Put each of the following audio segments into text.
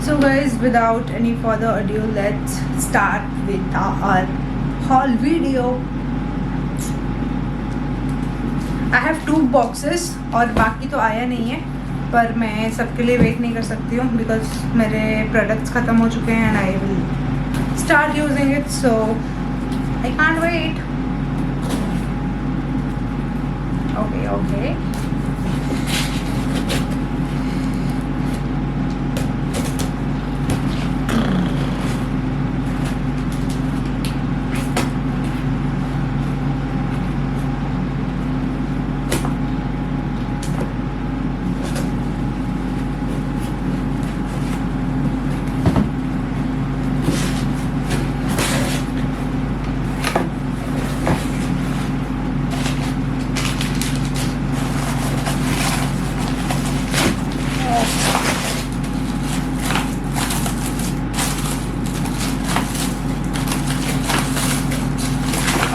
So guys, without any further ado, let's start with our haul video. I have 2 boxes और बाकी तो आया नहीं है, पर मैं सबके लिए वेट नहीं कर सकती हूँ बिकॉज मेरे प्रोडक्ट्स ख़त्म हो चुके हैं and I will start using it, so I can't wait. Okay.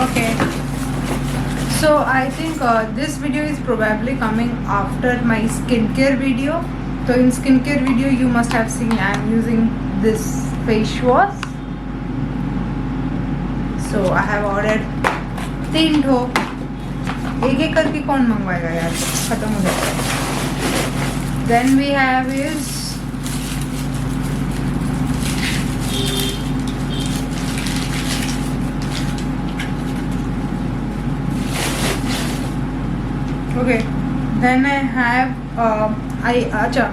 Okay, so I think this video is probably coming after my skincare video. So in skincare video you must have seen I am using this face wash. So I have ordered 3 ठो. एक करके कौन मंगवाएगा यार, खत्म हो जाता है. Then we have is okay. Then I have अच्छा,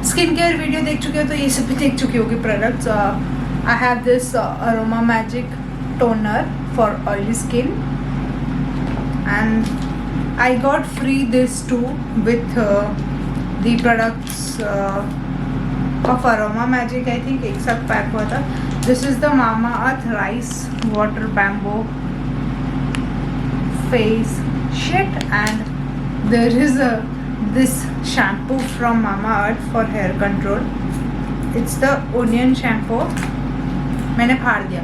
स्किन केयर वीडियो देख चुके हो तो ये सब भी देख चुकी होगी products. I have this Aroma Magic toner for oily skin and I got free this too with the products of Aroma Magic. I think एक साथ पैक हुआ था. This is the Mamaearth rice water bamboo face sheet and there is this shampoo from Mamaearth for hair control. It's the onion shampoo. मैंने फाड़ दिया.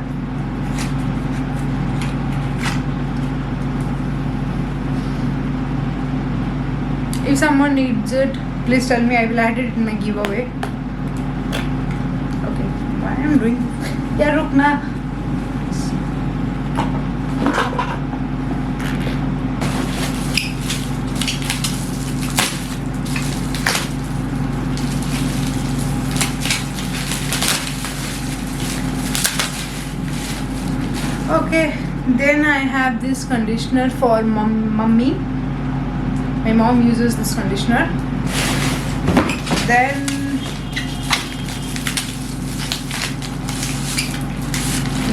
If someone needs it, please tell me. I will add it in my giveaway. Okay, why I'm doing? यार रुकना. Okay, then I have this conditioner for mummy. My mom uses this conditioner. Then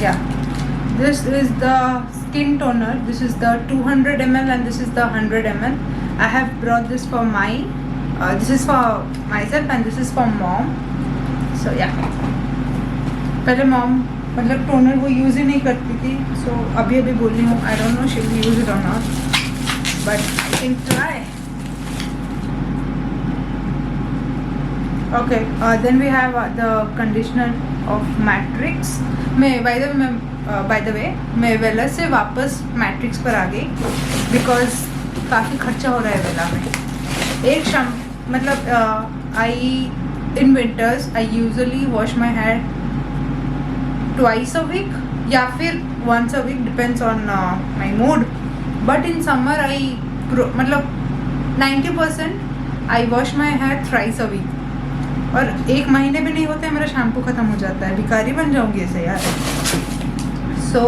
yeah, this is the skin toner. This is the 200 ml and this is the 100 ml. I have brought this for this is for myself and this is for mom. So yeah, पहले mom मतलब toner वो use ही नहीं करती थी, so अभी बोल रही हूँ. I don't know she will use it और not, but I can try. Okay, then we have the conditioner of Matrix. मैं बाय द वे मैं वेला से वापस मैट्रिक्स पर आ गई बिकॉज काफ़ी खर्चा हो रहा है वेला में. एक मतलब I in winters I usually wash my hair twice a week या फिर once a week, depends on my mood. But in summer I मतलब 90% I wash my hair thrice a week. और 1 महीने भी नहीं होते मेरा शैम्पू ख़त्म हो जाता है. भिखारी बन जाऊँगी ऐसे यार. So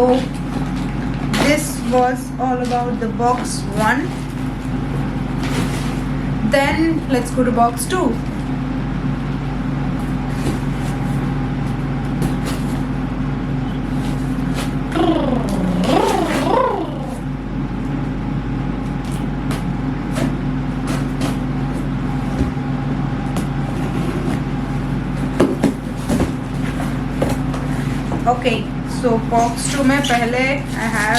this was all about the box 1. Then let's go to box 2. Okay, so box 2 में पहले आई हैव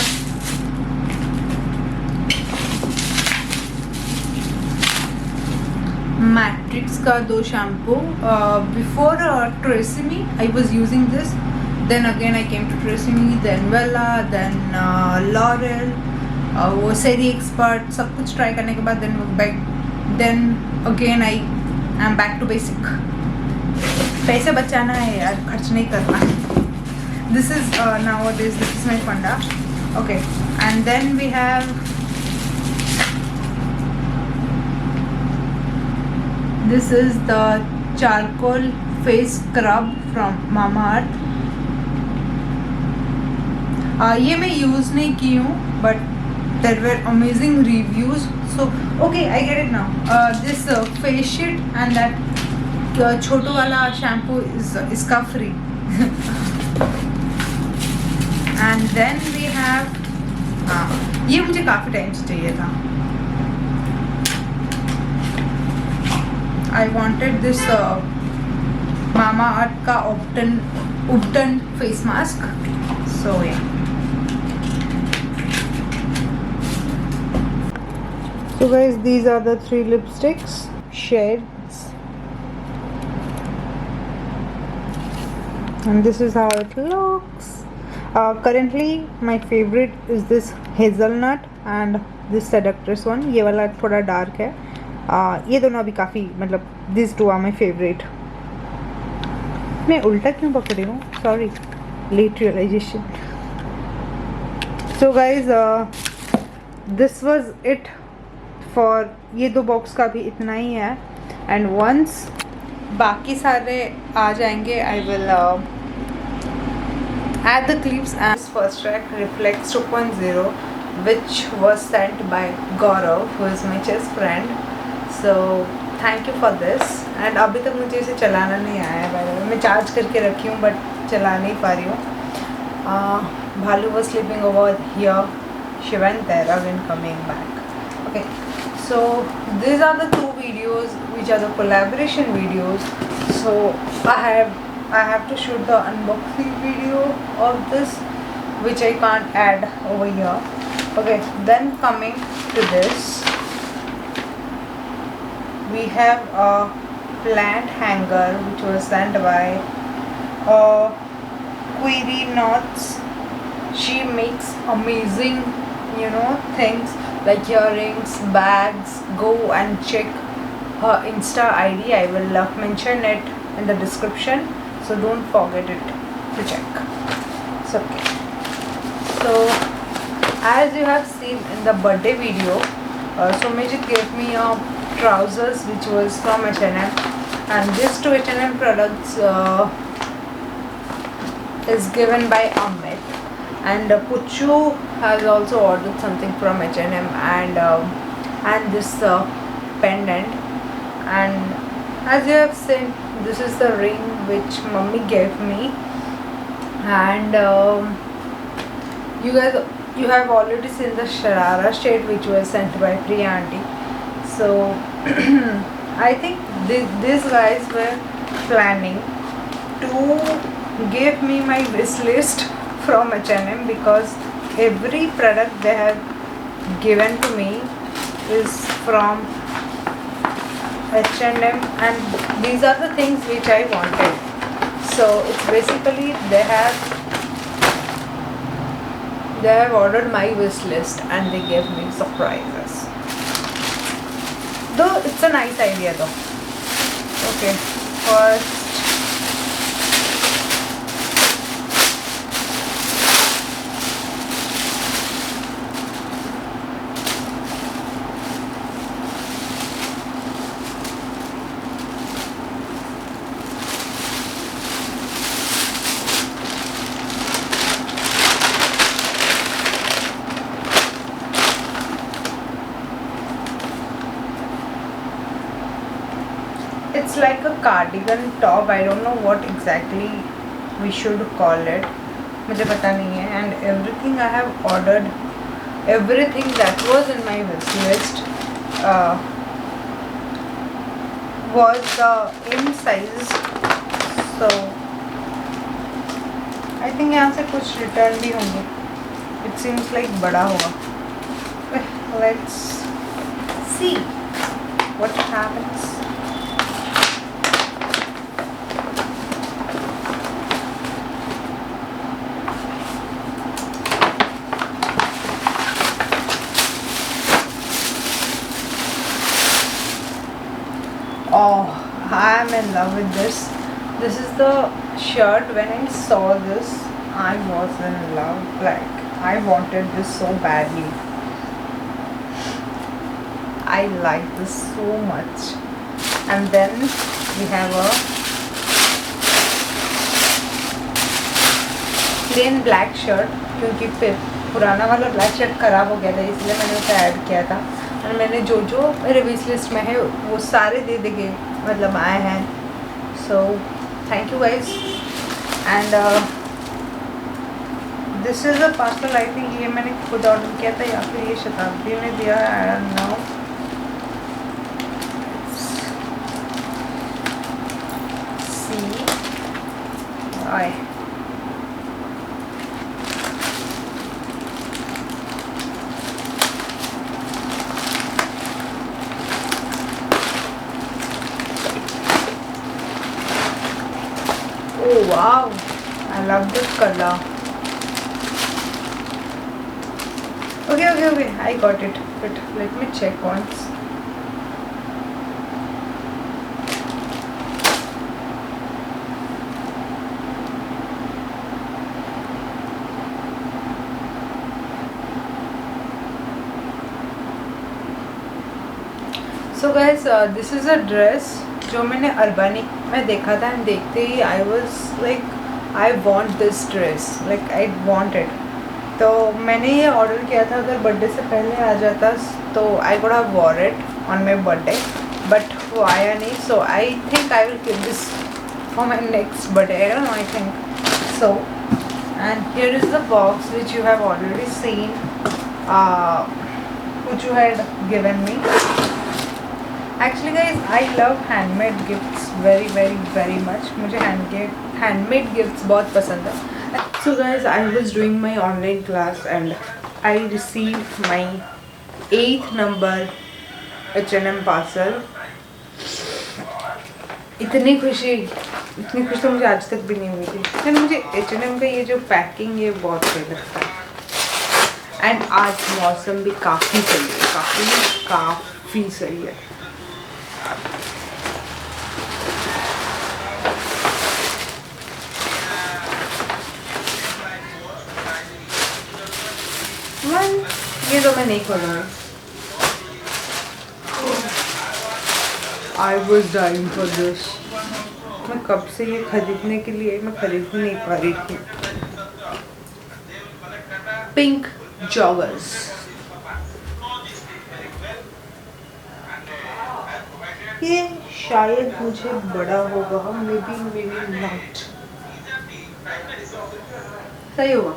मैट्रिक्स का 2 shampoo. Before Tresemme I was using this, then again I came to Tresemme, then Wella, then L'Oreal, वो Serie Expert, सब कुछ try करने के बाद then again I am back to basic. पैसे बचाना है यार, खर्च नहीं करना है. This is nowadays, this is my funda. Okay, and then we have this is the charcoal face scrub from Mamaearth. ये मैं यूज़ नहीं की हूँ, but there were amazing reviews. So okay, I get it now. This face sheet and that छोटो वाला shampoo is इसका free. And then we have ये मुझे काफ़ी टाइम से चाहिए था. I wanted this Mamaearth का Upton face mask. So yeah. So guys, these are the 3 lipsticks shades, and this is how it looks. Currently my favorite is this hazelnut and this seductress one. ये वाला थोड़ा dark है. ये दोनों अभी काफ़ी मतलब these two are my favorite. मैं उल्टा क्यों पकड़ी हूँ? Sorry, late realization. So guys, this was it for ये 2 बॉक्स का भी इतना ही है. एंड वंस बाकी सारे आ जाएंगे, I will add the clips. And this first track Reflex 2.0, which was sent by Gaurav, who is my chess friend. So thank you for this. And अभी तक मुझे इसे चलाना नहीं आया है. मैं चार्ज करके रखी हूँ बट चला नहीं पा रही हूँ. Bhalu was sleeping over here. She went there again, coming back. Okay, so these are the 2 videos which are the collaboration videos. So I have to shoot the unboxing video of this, which I can't add over here. Okay, then coming to this, we have a plant hanger which was sent by Query Knots. She makes amazing, things like earrings, bags. Go and check her Insta ID. I will mention it in the description, so don't forget it to check. So okay, so as you have seen in the birthday video, Somejit gave me a trousers which was from H&M, and this 2 H&M products is given by Amit. And Puchu has also ordered something from H&M, and this pendant. And as you have seen, this is the ring which mummy gave me. And you have already seen the Sharara shade which was sent by Priya aunty. So I think these guys were planning to give me my wish list from H&M, because every product they have given to me is from H&M, and these are the things which I wanted. So it's basically they have ordered my wish list and they gave me surprises. Though it's a nice idea though. Okay, first it's like a cardigan top. I don't know what exactly we should call it. मुझे पता नहीं है. And everything I have ordered, everything that was in my wish list was the M size. So I think यहाँ से कुछ return भी होंगे. It seems like बड़ा होगा. Let's see what happens. Oh, I am in love with this. This is the shirt. When I saw this, I was in love. Like, I wanted this so badly. I like this so much. And then we have a plain black shirt, क्योंकि फिर पुराना वाला black shirt ख़राब हो गया था, इसलिए मैंने उसे ऐड किया था। और मैंने जो जो मेरे विश लिस्ट में है वो सारे दे देंगे, मतलब आए हैं। So thank you guys. And this is a parcel. I think ये मैंने खुद ऑर्डर किया था या फिर ये शताब्दी ने दिया, आई डोंट नो। आए Oh wow, I love this color. Okay, I got it. But let me check once. So guys, this is a dress जो मैंने अर्बानिक में देखा था, एंड देखते ही I was like I want this dress, like I want it. तो मैंने ये ऑर्डर किया था, अगर बर्थडे से पहले आ जाता तो I could have wore it on my birthday, but वो आया नहीं। So I think I will keep this for my next birthday, I don't know, I think so. And here is the box which you have already seen, which you had given me. Actually guys, I love handmade gifts very much. मुझे handmade gifts बहुत पसंद है। So guys, I was doing my online class and I received my 8th number H&M parcel. इतनी खुशी तो मुझे आज तक भी नहीं हुई थी। लेकिन मुझे H&M का ये जो पैकिंग ये बहुत सही लगता है। एंड आज मौसम भी काफ़ी सही है, काफ़ी सही है। ये तो मैं नहीं खोलूँगी। I was dying for this. मैं कब से ये खरीदने के लिए मैं खरीद ही नहीं पा रही थी। पिंक जॉगर्स, ये शायद मुझे बड़ा होगा, मे बी नॉट। सही होगा।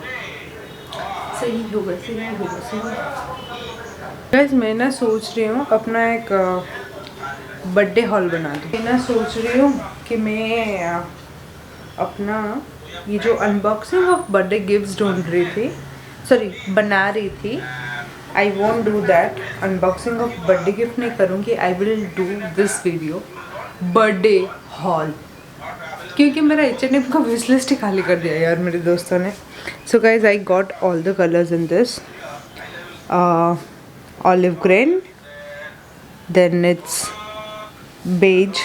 गाइस मैं ना सोच रही हूँ अपना एक बर्थडे हॉल बना दूँ। मैं ना सोच रही हूँ कि मैं अपना ये जो अनबॉक्सिंग ऑफ बर्थडे गिफ्ट्स ढूंढ रही थी, सॉरी बना रही थी, I want do that. Unboxing of birthday gift नहीं करूँगी, I will do this video birthday hall, क्योंकि मेरा H&M का विश लिस्ट ही खाली कर दिया यार मेरे दोस्तों ने। So guys I got all the colours in this, olive green, then it's beige,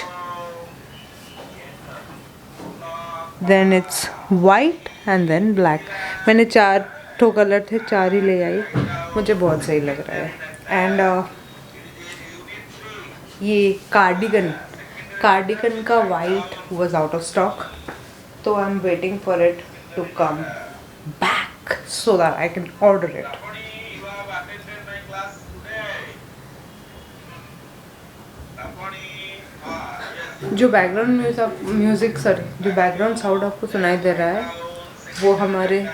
then it's white and then black. मैंने 4 कलर थे, 4 ही ले आई, मुझे बहुत सही लग रहा है। एंड ये कार्डिगन का white was out of stock, तो I am waiting for it to come back so that I can order it. जो बैकग्राउंड म्यूजिक जो बैकग्राउंड साउंड आपको सुनाई दे रहा है वो हमारे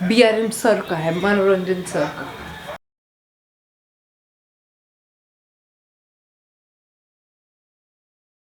BRM सर का है, मनोरंजन सर का।